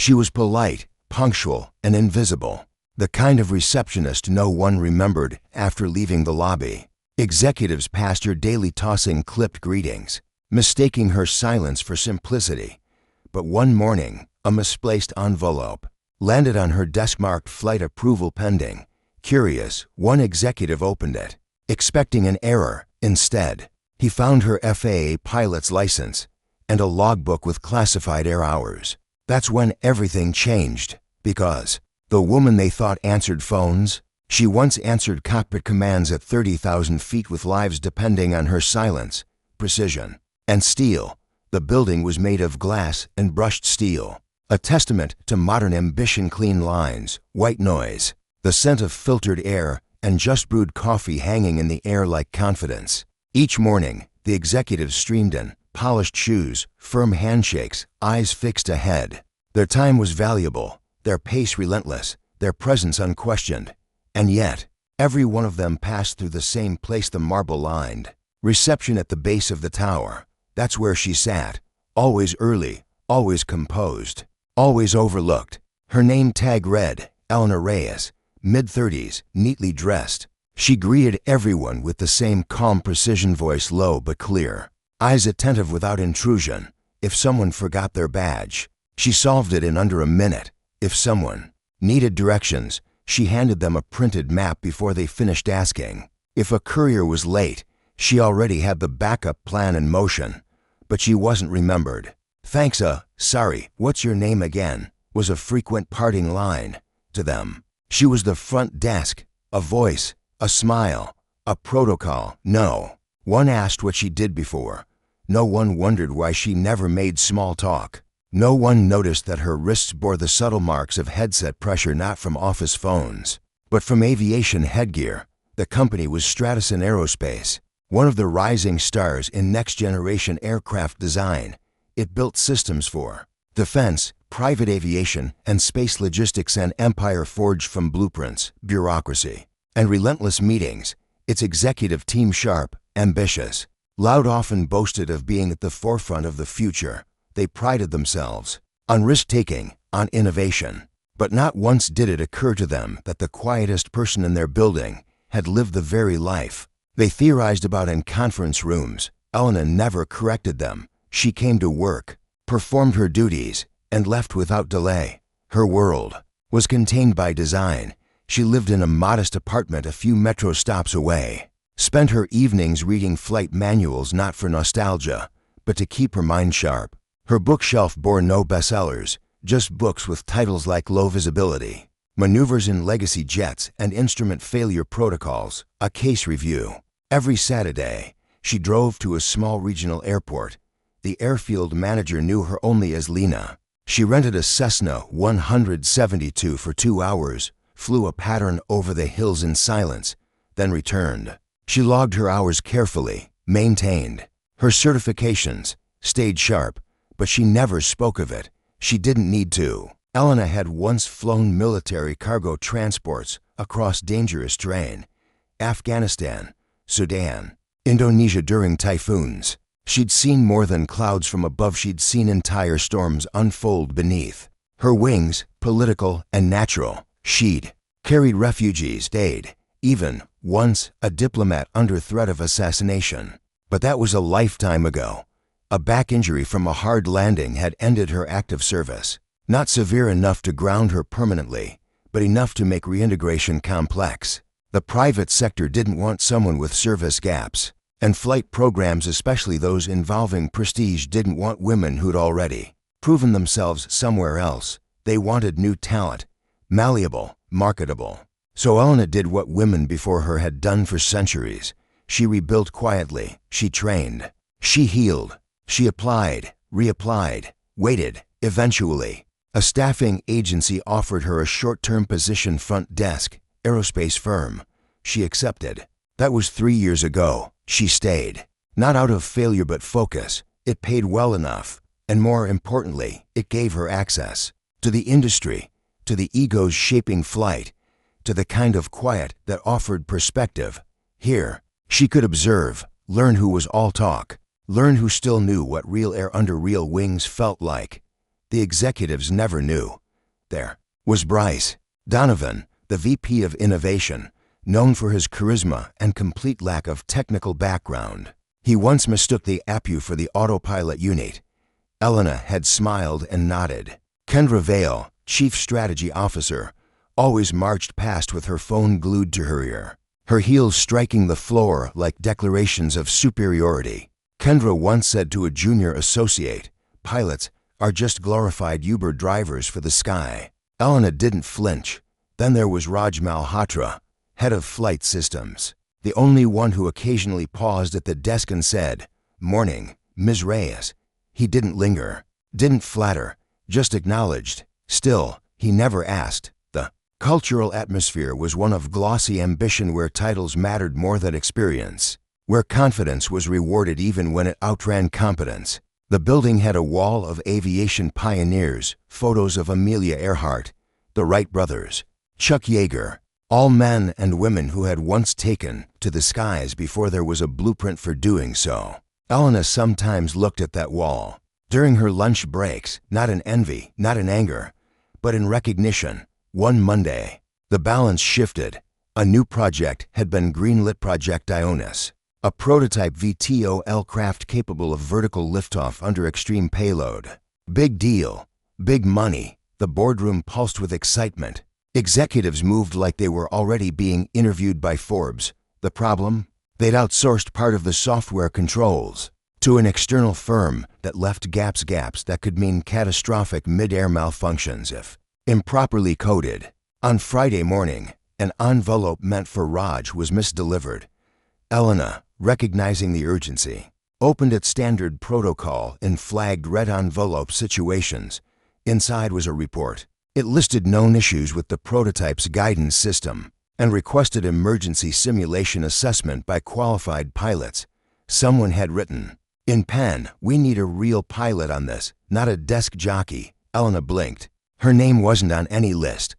She was polite, punctual, and invisible. The kind of receptionist no one remembered after leaving the lobby. Executives passed her daily tossing clipped greetings, mistaking her silence for simplicity. But one morning, a misplaced envelope landed on her desk marked flight approval pending. Curious, one executive opened it, expecting an error. Instead, he found her FAA pilot's license and a logbook with classified air hours. That's when everything changed, because the woman they thought answered phones, she once answered cockpit commands at 30,000 feet with lives depending on her silence, precision, and steel. The building was made of glass and brushed steel, a testament to modern ambition. Clean lines, white noise, the scent of filtered air, and just brewed coffee hanging in the air like confidence. Each morning, the executives streamed in, polished shoes, firm handshakes, eyes fixed ahead. Their time was valuable, their pace relentless, their presence unquestioned. And yet, every one of them passed through the same place, the marble-lined reception at the base of the tower. That's where she sat, always early, always composed, always overlooked. Her name tag read, Eleanor Reyes, mid-30s, neatly dressed. She greeted everyone with the same calm precision, voice low but clear, eyes attentive without intrusion. If someone forgot their badge, she solved it in under a minute. If someone needed directions, she handed them a printed map before they finished asking. If a courier was late, she already had the backup plan in motion. But she wasn't remembered. Thanks, sorry, what's your name again, was a frequent parting line to them. She was the front desk, a voice, a smile, a protocol. No one asked what she did before. No one wondered why she never made small talk. No one noticed that her wrists bore the subtle marks of headset pressure, not from office phones, but from aviation headgear. The company was Stratton Aerospace, one of the rising stars in next-generation aircraft design. It built systems for defense, private aviation, and space logistics, an empire forged from blueprints, bureaucracy, and relentless meetings. Its executive team sharp, ambitious, loud, often boasted of being at the forefront of the future. They prided themselves on risk-taking, on innovation. But not once did it occur to them that the quietest person in their building had lived the very life they theorized about in conference rooms. Eleanor never corrected them. She came to work, performed her duties, and left without delay. Her world was contained by design. She lived in a modest apartment a few metro stops away, spent her evenings reading flight manuals, not for nostalgia, but to keep her mind sharp. Her bookshelf bore no bestsellers, just books with titles like Low Visibility, Maneuvers in Legacy Jets, and Instrument Failure Protocols, a case review. Every Saturday, she drove to a small regional airport. The airfield manager knew her only as Lena. She rented a Cessna 172 for 2 hours, flew a pattern over the hills in silence, then returned. She logged her hours carefully, maintained her certifications, stayed sharp, but she never spoke of it. She didn't need to. Eleanor had once flown military cargo transports across dangerous terrain, Afghanistan, Sudan, Indonesia during typhoons. She'd seen more than clouds from above. She'd seen entire storms unfold beneath her wings, political and natural. She'd carried refugees, stayed, even, once, a diplomat under threat of assassination. But that was a lifetime ago. A back injury from a hard landing had ended her active service. Not severe enough to ground her permanently, but enough to make reintegration complex. The private sector didn't want someone with service gaps, and flight programs, especially those involving prestige, didn't want women who'd already proven themselves somewhere else. They wanted new talent, malleable, marketable. So Eleanor did what women before her had done for centuries. She rebuilt quietly, she trained, she healed. She applied, reapplied, waited. Eventually, a staffing agency offered her a short-term position, front desk, aerospace firm. She accepted. That was 3 years ago. She stayed. Not out of failure but focus. It paid well enough. And more importantly, it gave her access to the industry, to the egos shaping flight, to the kind of quiet that offered perspective. Here, she could observe, learn who was all talk, learn who still knew what real air under real wings felt like. The executives never knew. There was Bryce Donovan, the VP of Innovation, known for his charisma and complete lack of technical background. He once mistook the APU for the autopilot unit. Elena had smiled and nodded. Kendra Vale, Chief Strategy Officer, always marched past with her phone glued to her ear, her heels striking the floor like declarations of superiority. Kendra once said to a junior associate, "Pilots are just glorified Uber drivers for the sky." Elena didn't flinch. Then there was Raj Malhotra, head of flight systems, the only one who occasionally paused at the desk and said, "Morning, Ms. Reyes." He didn't linger, didn't flatter, just acknowledged. Still, he never asked. The cultural atmosphere was one of glossy ambition where titles mattered more than experience, where confidence was rewarded even when it outran competence. The building had a wall of aviation pioneers, photos of Amelia Earhart, the Wright brothers, Chuck Yeager, all men and women who had once taken to the skies before there was a blueprint for doing so. Elena sometimes looked at that wall, during her lunch breaks, not in envy, not in anger, but in recognition. One Monday, the balance shifted. A new project had been greenlit, Project Ionis, a prototype VTOL craft capable of vertical liftoff under extreme payload. Big deal, big money. The boardroom pulsed with excitement. Executives moved like they were already being interviewed by Forbes. The problem? They'd outsourced part of the software controls to an external firm that left gaps that could mean catastrophic mid-air malfunctions if improperly coded. On Friday morning, an envelope meant for Raj was misdelivered. Elena, recognizing the urgency, opened its standard protocol in flagged red envelope situations. Inside was a report. It listed known issues with the prototype's guidance system and requested emergency simulation assessment by qualified pilots. Someone had written, "In pen, we need a real pilot on this, not a desk jockey." Elena blinked. Her name wasn't on any list,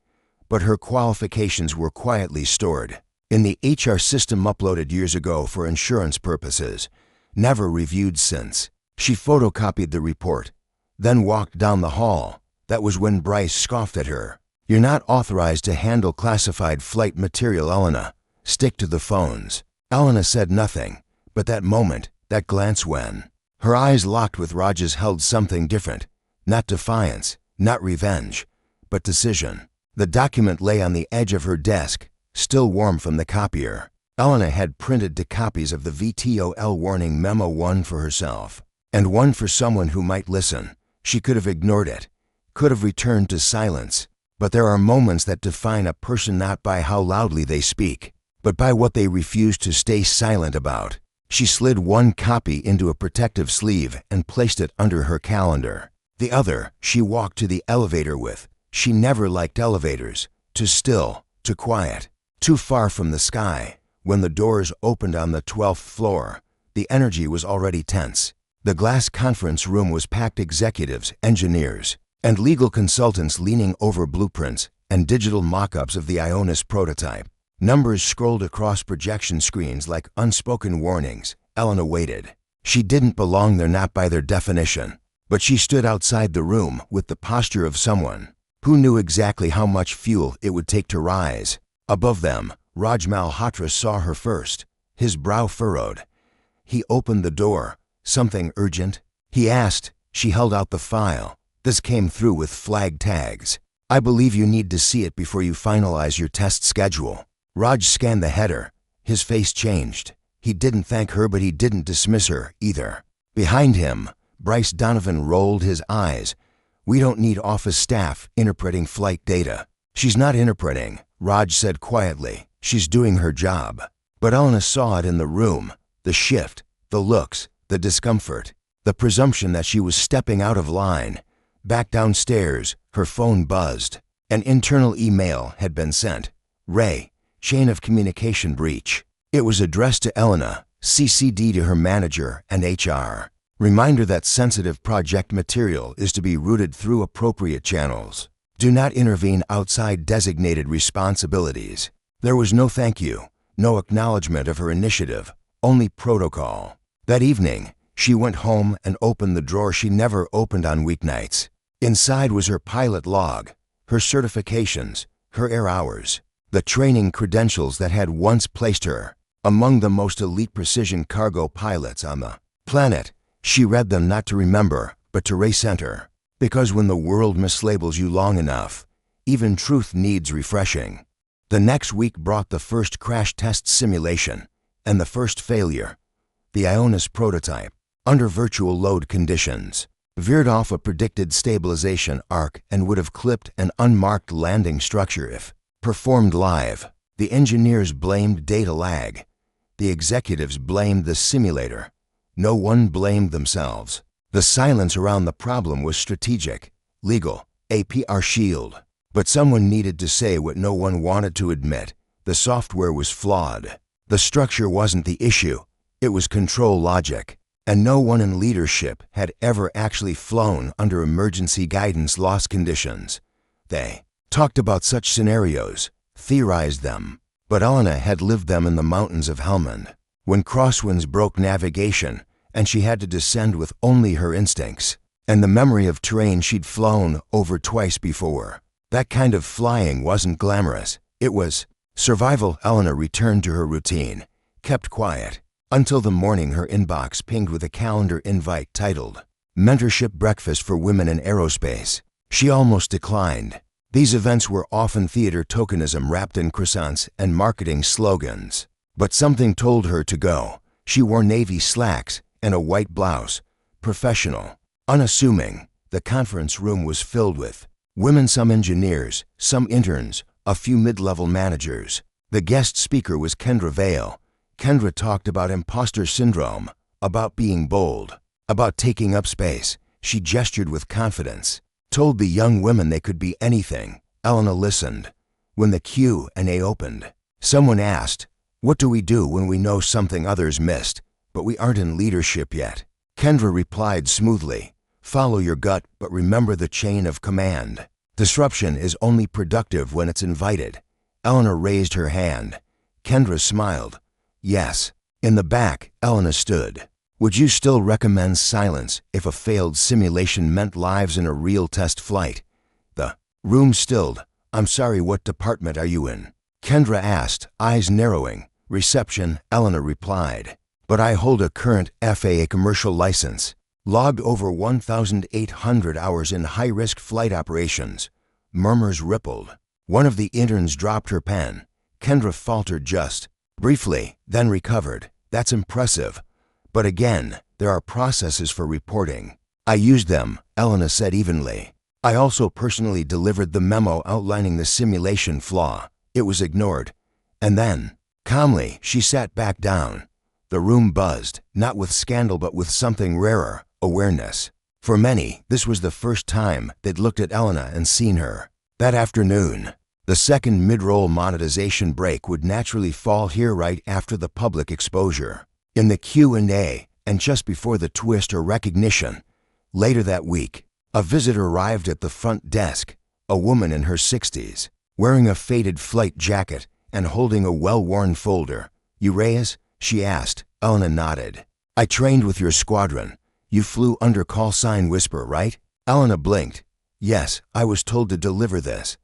but her qualifications were quietly stored in the HR system uploaded years ago for insurance purposes, never reviewed since. She photocopied the report, then walked down the hall. That was when Bryce scoffed at her. "You're not authorized to handle classified flight material, Elena. Stick to the phones." Elena said nothing, but that moment, that glance when her eyes locked with Raj's held something different. Not defiance, not revenge, but decision. The document lay on the edge of her desk, still warm from the copier. Elena had printed 2 copies of the VTOL warning memo, one for herself, and one for someone who might listen. She could have ignored it, could have returned to silence. But there are moments that define a person not by how loudly they speak, but by what they refuse to stay silent about. She slid one copy into a protective sleeve and placed it under her calendar. The other she walked to the elevator with. She never liked elevators. Too still, too quiet, too far from the sky. When the doors opened on the 12th floor, the energy was already tense. The glass conference room was packed, executives, engineers, and legal consultants leaning over blueprints and digital mock-ups of the Ionis prototype. Numbers scrolled across projection screens like unspoken warnings. Elena waited. She didn't belong there, not by their definition, but she stood outside the room with the posture of someone who knew exactly how much fuel it would take to rise. Above them, Raj Malhotra saw her first, his brow furrowed. He opened the door. "Something urgent?" he asked. She held out the file. "This came through with flag tags. I believe you need to see it before you finalize your test schedule." Raj scanned the header. His face changed. He didn't thank her, but he didn't dismiss her either. Behind him, Bryce Donovan rolled his eyes. "We don't need office staff interpreting flight data." "She's not interpreting," Raj said quietly. "She's doing her job." But Elena saw it in the room. The shift, the looks, the discomfort, the presumption that she was stepping out of line. Back downstairs, her phone buzzed. An internal email had been sent. "Ray, chain of communication breach." It was addressed to Elena, CC'd to her manager and HR. Reminder that sensitive project material is to be routed through appropriate channels. Do not intervene outside designated responsibilities. There was no thank you, no acknowledgement of her initiative, only protocol. That evening, she went home and opened the drawer she never opened on weeknights. Inside was her pilot log, her certifications, her air hours, the training credentials that had once placed her among the most elite precision cargo pilots on the planet. She read them not to remember, but to recenter. Because when the world mislabels you long enough, even truth needs refreshing. The next week brought the first crash test simulation and the first failure. The Ionis prototype, under virtual load conditions, veered off a predicted stabilization arc and would have clipped an unmarked landing structure if performed live. The engineers blamed data lag. The executives blamed the simulator. No one blamed themselves. The silence around the problem was strategic, legal, a PR shield. But someone needed to say what no one wanted to admit. The software was flawed. The structure wasn't the issue. It was control logic. And no one in leadership had ever actually flown under emergency guidance loss conditions. They talked about such scenarios, theorized them, but Elena had lived them in the mountains of Helmand, when crosswinds broke navigation and she had to descend with only her instincts and the memory of terrain she'd flown over twice before. That kind of flying wasn't glamorous. It was survival. Elena returned to her routine, kept quiet, until the morning her inbox pinged with a calendar invite titled Mentorship Breakfast for Women in Aerospace. She almost declined. These events were often theater tokenism wrapped in croissants and marketing slogans. But something told her to go. She wore navy slacks and a white blouse, professional, unassuming. The conference room was filled with women, some engineers, some interns, a few mid-level managers. The guest speaker was Kendra Vale. Kendra talked about imposter syndrome, about being bold, about taking up space. She gestured with confidence, told the young women they could be anything. Elena listened. When the Q&A opened, someone asked, "What do we do when we know something others missed, but we aren't in leadership yet?" Kendra replied smoothly, "Follow your gut, but remember the chain of command. Disruption is only productive when it's invited." Elena raised her hand. Kendra smiled. "Yes." In the back, Elena stood. "Would you still recommend silence if a failed simulation meant lives in a real test flight?" The room stilled. "I'm sorry, what department are you in?" Kendra asked, eyes narrowing. "Reception," Elena replied. "But I hold a current FAA commercial license. Logged over 1,800 hours in high-risk flight operations." Murmurs rippled. One of the interns dropped her pen. Kendra faltered just briefly, then recovered. "That's impressive. But again, there are processes for reporting." "I used them," Elena said evenly. "I also personally delivered the memo outlining the simulation flaw. It was ignored." And then, calmly, she sat back down. The room buzzed, not with scandal but with something rarer, awareness. For many, this was the first time they'd looked at Elena and seen her. That afternoon, the second mid-roll monetization break would naturally fall here right after the public exposure. In the Q&A, and just before the twist or recognition, later that week, a visitor arrived at the front desk, a woman in her 60s, wearing a faded flight jacket and holding a well-worn folder. "You Reyes?" she asked. Elena nodded. "I trained with your squadron. You flew under call sign Whisper, right?" Elena blinked. "Yes, I was told to deliver this.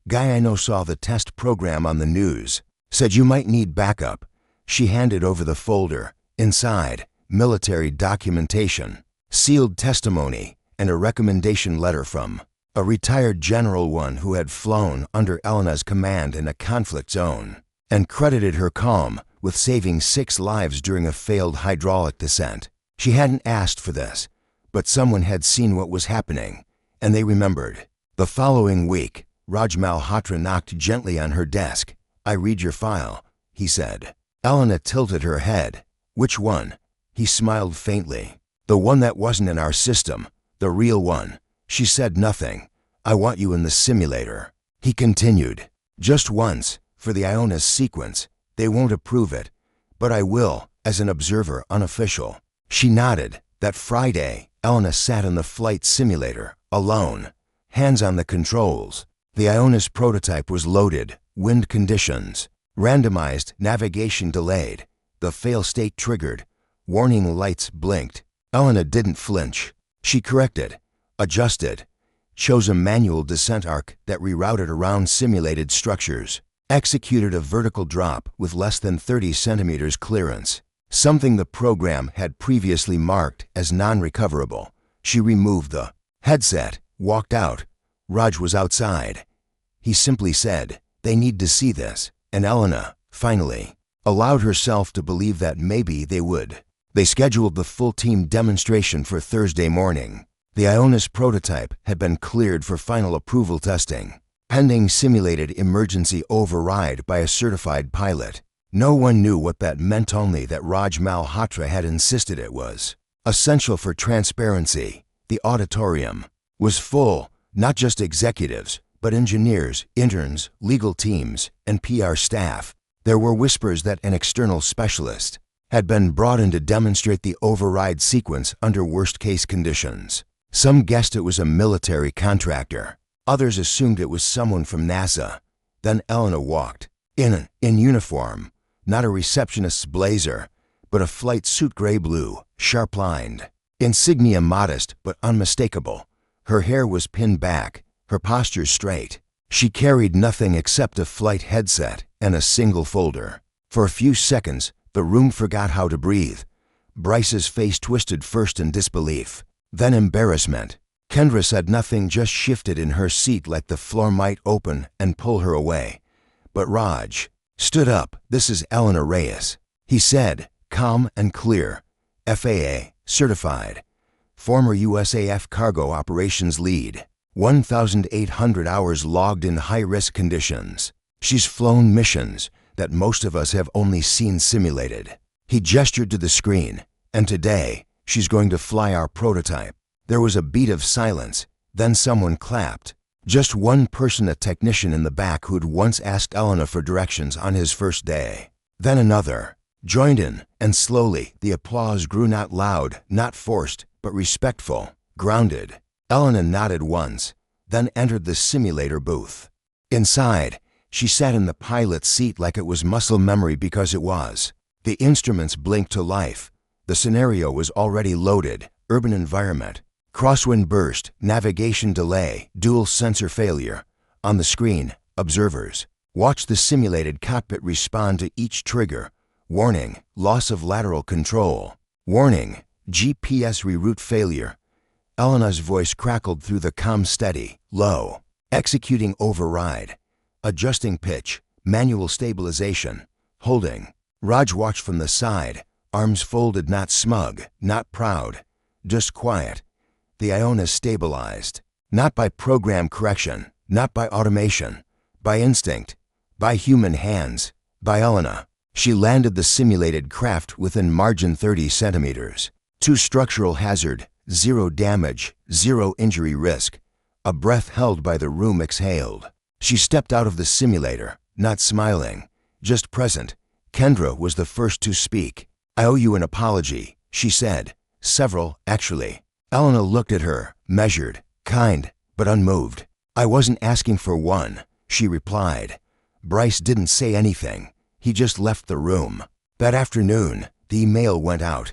Guy I know saw the test program on the news. Said you might need backup." She handed over the folder. Inside, military documentation, sealed testimony, and a recommendation letter from a retired general, one who had flown under Elena's command in a conflict zone, and credited her calm with saving 6 lives during a failed hydraulic descent. She hadn't asked for this, but someone had seen what was happening, and they remembered. The following week, Raj Malhotra knocked gently on her desk. "I read your file," he said. Elena tilted her head. "Which one?" He smiled faintly. "The one that wasn't in our system, the real one." She said nothing. "I want you in the simulator." He continued. "Just once, for the Ionis sequence. They won't approve it, but I will, as an observer, unofficial." She nodded. That Friday, Elena sat in the flight simulator, alone, hands on the controls. The Ionis prototype was loaded, wind conditions, randomized, navigation delayed. The fail-state triggered. Warning lights blinked. Elena didn't flinch. She corrected, adjusted, chose a manual descent arc that rerouted around simulated structures, executed a vertical drop with less than 30 centimeters clearance, something the program had previously marked as non-recoverable. She removed the headset, walked out. Raj was outside. He simply said, "They need to see this," and Elena, finally, allowed herself to believe that maybe they would. They scheduled the full team demonstration for Thursday morning. The Ionis prototype had been cleared for final approval testing, pending simulated emergency override by a certified pilot. No one knew what that meant, only that Raj Malhotra had insisted it was essential for transparency. The auditorium was full, not just executives, but engineers, interns, legal teams, and PR staff. There were whispers that an external specialist had been brought in to demonstrate the override sequence under worst-case conditions. Some guessed it was a military contractor. Others assumed it was someone from NASA. Then Elena walked in uniform, not a receptionist's blazer, but a flight suit gray-blue, sharp-lined. Insignia modest but unmistakable. Her hair was pinned back, her posture straight. She carried nothing except a flight headset and a single folder. For a few seconds, the room forgot how to breathe. Bryce's face twisted, first in disbelief, then embarrassment. Kendra said nothing, just shifted in her seat like the floor might open and pull her away. But Raj stood up. "This is Elena Reyes," he said, calm and clear. "FAA certified. Former USAF cargo operations lead. 1,800 hours logged in high-risk conditions. She's flown missions that most of us have only seen simulated." He gestured to the screen. "And today, she's going to fly our prototype." There was a beat of silence. Then someone clapped. Just one person, a technician in the back who'd once asked Elena for directions on his first day. Then another joined in, and slowly the applause grew, not loud, not forced, but respectful, grounded. Elena nodded once, then entered the simulator booth. Inside, she sat in the pilot's seat like it was muscle memory, because it was. The instruments blinked to life. The scenario was already loaded. Urban environment. Crosswind burst, navigation delay, dual sensor failure. On the screen, observers watched the simulated cockpit respond to each trigger. Warning, loss of lateral control. Warning, GPS reroute failure. Elena's voice crackled through the comm, steady, low. Executing override. Adjusting pitch, manual stabilization. Holding. Raj watched from the side, arms folded, not smug, not proud, just quiet. The Ionis stabilized, not by program correction, not by automation, by instinct, by human hands, by Elena. She landed the simulated craft within margin 30 centimeters. To structural hazard, 0 damage, 0 injury risk. A breath held by the room exhaled. She stepped out of the simulator, not smiling, just present. Kendra was the first to speak. "I owe you an apology," she said. "Several, actually." Elena looked at her, measured, kind, but unmoved. "I wasn't asking for one," she replied. Bryce didn't say anything. He just left the room. That afternoon, the email went out.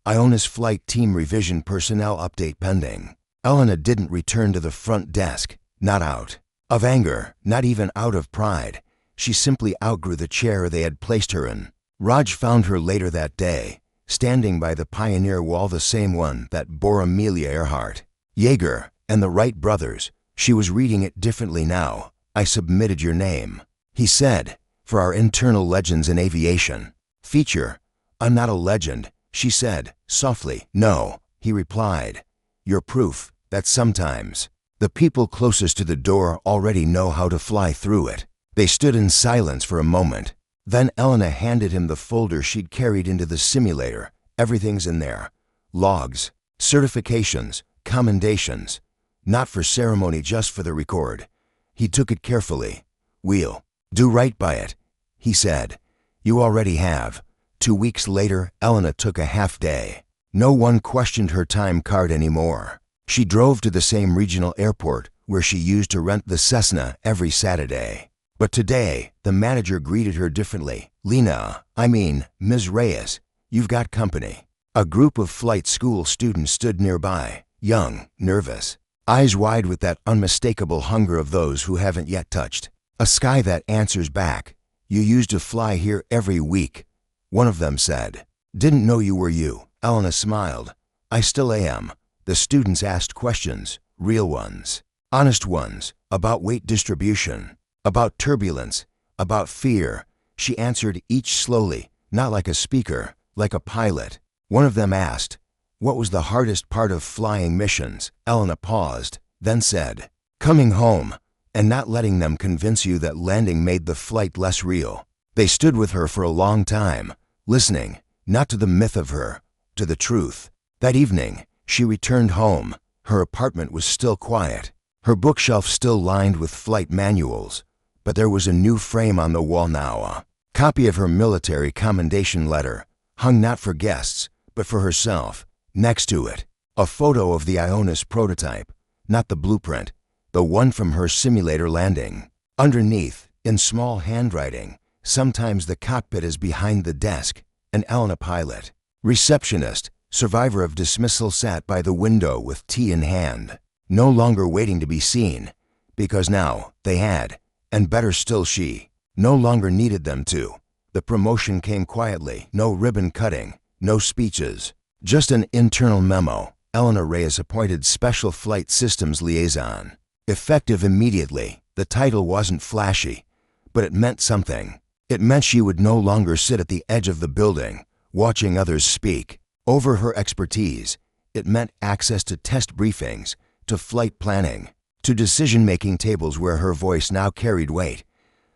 Ionis flight team revision, personnel update pending. Elena didn't return to the front desk, not out of anger, not even out of pride. She simply outgrew the chair they had placed her in. Raj found her later that day, standing by the Pioneer wall, the same one that bore Amelia Earhart, Yeager, and the Wright brothers. She was reading it differently now. "I submitted your name," he said, "for our internal Legends in Aviation feature." "I'm not a legend," she said, softly. "No," he replied. "You're proof that sometimes the people closest to the door already know how to fly through it." They stood in silence for a moment. Then Elena handed him the folder she'd carried into the simulator. "Everything's in there. Logs, certifications, commendations. Not for ceremony, just for the record." He took it carefully. "We'll do right by it," he said. "You already have." 2 weeks later, Elena took a half day. No one questioned her time card anymore. She drove to the same regional airport where she used to rent the Cessna every Saturday. But today, the manager greeted her differently. Ms. Reyes, you've got company." A group of flight school students stood nearby, young, nervous. eyes wide with that unmistakable hunger of those who haven't yet touched. A sky that answers back. You used to fly here every week, one of them said. Didn't know you were you. Elena smiled. I still am. The students asked questions, real ones, honest ones, about weight distribution, about turbulence, about fear. She answered each slowly, not like a speaker, like a pilot. One of them asked, what was the hardest part of flying missions? Elena paused, then said, coming home, and not letting them convince you that landing made the flight less real. They stood with her for a long time, listening, not to the myth of her, to the truth. That evening, she returned home. Her apartment was still quiet, her bookshelf still lined with flight manuals, but there was a new frame on the wall now, a copy of her military commendation letter, hung not for guests, but for herself. Next to it, a photo of the Ionis prototype, not the blueprint, the one from her simulator landing. Underneath, in small handwriting, sometimes the cockpit is behind the desk, an Elena pilot. Receptionist, survivor of dismissal, sat by the window with tea in hand, no longer waiting to be seen, because now they had, and better still she, no longer needed them to. The promotion came quietly, no ribbon cutting, no speeches, just an internal memo. Elena Reyes appointed Special Flight Systems Liaison. Effective immediately. The title wasn't flashy, but it meant something. It meant she would no longer sit at the edge of the building, watching others speak over her expertise. It meant access to test briefings, to flight planning, to decision-making tables where her voice now carried weight.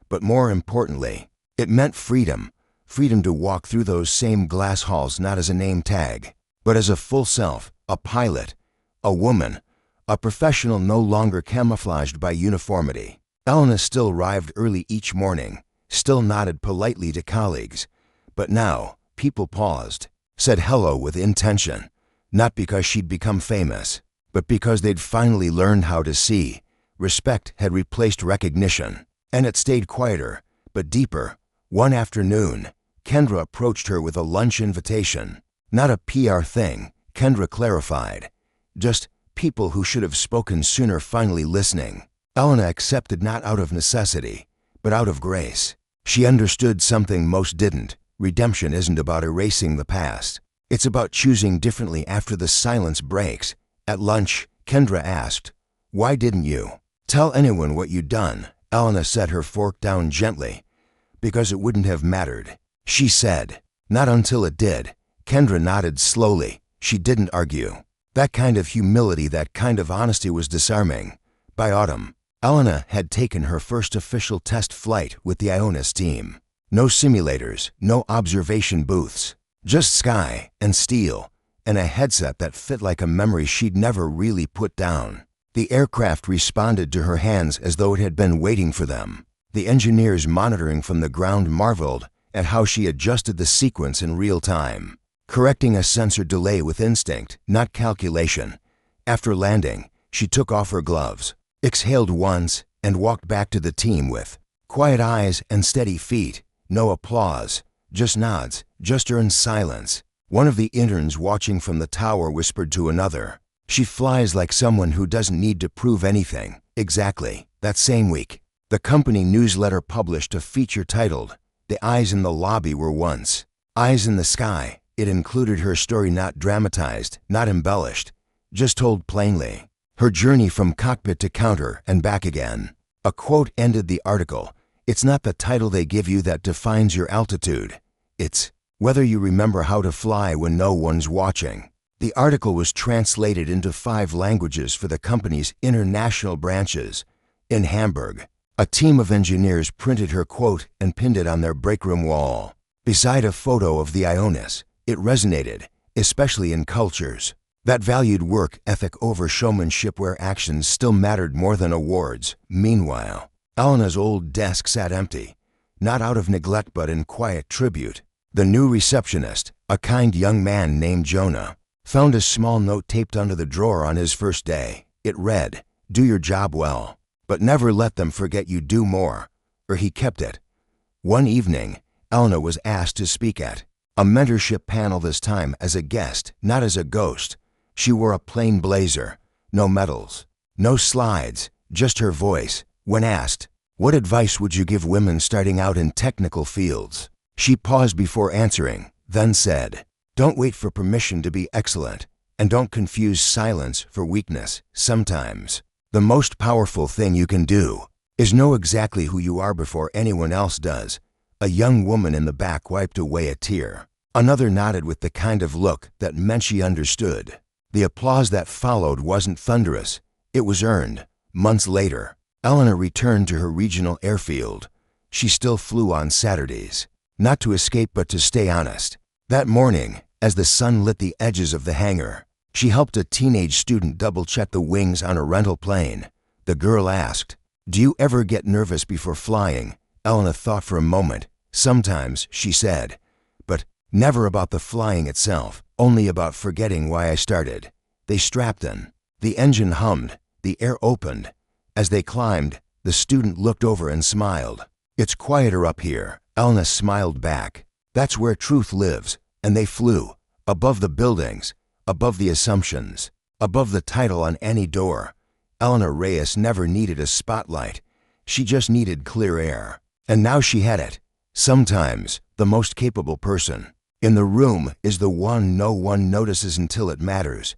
But more importantly, it meant freedom. Freedom to walk through those same glass halls not as a name tag, but as a full self, a pilot, a woman, a professional no longer camouflaged by uniformity. Elena still arrived early each morning, still nodded politely to colleagues, but now people paused, said hello with intention, not because she'd become famous, but because they'd finally learned how to see. Respect had replaced recognition, and it stayed quieter, but deeper. One afternoon, Kendra approached her with a lunch invitation. Not a PR thing, Kendra clarified. Just people who should have spoken sooner finally listening. Elena accepted not out of necessity, but out of grace. She understood something most didn't. Redemption isn't about erasing the past. It's about choosing differently after the silence breaks. At lunch, Kendra asked, why didn't you tell anyone what you'd done? Elena set her fork down gently. Because it wouldn't have mattered, she said. Not until it did. Kendra nodded slowly. She didn't argue. That kind of humility, that kind of honesty was disarming. By autumn, Elena had taken her first official test flight with the Ionis team. No simulators, no observation booths, just sky and steel, and a headset that fit like a memory she'd never really put down. The aircraft responded to her hands as though it had been waiting for them. The engineers monitoring from the ground marveled at how she adjusted the sequence in real time, correcting a sensor delay with instinct, not calculation. After landing, she took off her gloves, exhaled once, and walked back to the team with quiet eyes and steady feet. No applause, just nods, just earned silence. One of the interns watching from the tower whispered to another, she flies like someone who doesn't need to prove anything. Exactly. That same week, the company newsletter published a feature titled, The Eyes in the Lobby Were Once Eyes in the Sky. It included her story, not dramatized, not embellished, just told plainly. Her journey from cockpit to counter and back again. A quote ended the article. It's not the title they give you that defines your altitude. It's whether you remember how to fly when no one's watching. The article was translated into 5 languages for the company's international branches. In Hamburg, a team of engineers printed her quote and pinned it on their breakroom wall. Beside a photo of the Ionis, it resonated, especially in cultures that valued work ethic over showmanship, where actions still mattered more than awards. Meanwhile, Elena's old desk sat empty, not out of neglect but in quiet tribute. The new receptionist, a kind young man named Jonah, found a small note taped under the drawer on his first day. It read, do your job well, but never let them forget you do more. Or he kept it. One evening, Elena was asked to speak at a mentorship panel, this time as a guest, not as a ghost. She wore a plain blazer, no medals, No slides, just her voice. When asked, "What advice would you give women starting out in technical fields?" she paused before answering, then said, "Don't wait for permission to be excellent, and don't confuse silence for weakness. Sometimes, the most powerful thing you can do is know exactly who you are before anyone else does." A young woman in the back wiped away a tear. Another nodded with the kind of look that meant she understood. The applause that followed wasn't thunderous. It was earned. Months later, Eleanor returned to her regional airfield. She still flew on Saturdays, not to escape but to stay honest. That morning, as the sun lit the edges of the hangar, she helped a teenage student double-check the wings on a rental plane. The girl asked, "Do you ever get nervous before flying?" Eleanor thought for a moment. "Sometimes," she said, "but never about the flying itself, only about forgetting why I started." They strapped in. The engine hummed. The air opened. As they climbed, the student looked over and smiled. "It's quieter up here," Eleanor smiled back. "That's where truth lives." And they flew, above the buildings, above the assumptions, above the title on any door. Eleanor Reyes never needed a spotlight. She just needed clear air. And now she had it. Sometimes, the most capable person in the room is the one no one notices until it matters.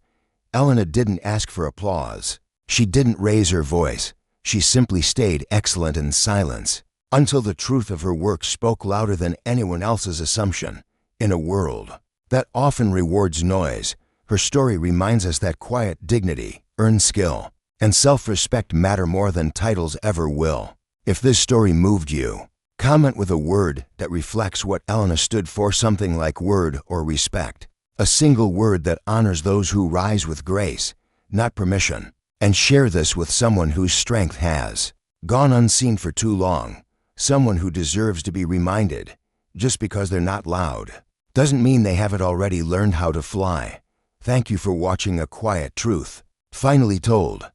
Eleanor didn't ask for applause. She didn't raise her voice. She simply stayed excellent in silence, until the truth of her work spoke louder than anyone else's assumption. In a world that often rewards noise, her story reminds us that quiet dignity, earned skill, and self-respect matter more than titles ever will. If this story moved you, comment with a word that reflects what Eleanor stood for, something like word or respect. A single word that honors those who rise with grace, not permission. And share this with someone whose strength has gone unseen for too long. Someone who deserves to be reminded. Just because they're not loud doesn't mean they haven't already learned how to fly. Thank you for watching A Quiet Truth, finally told.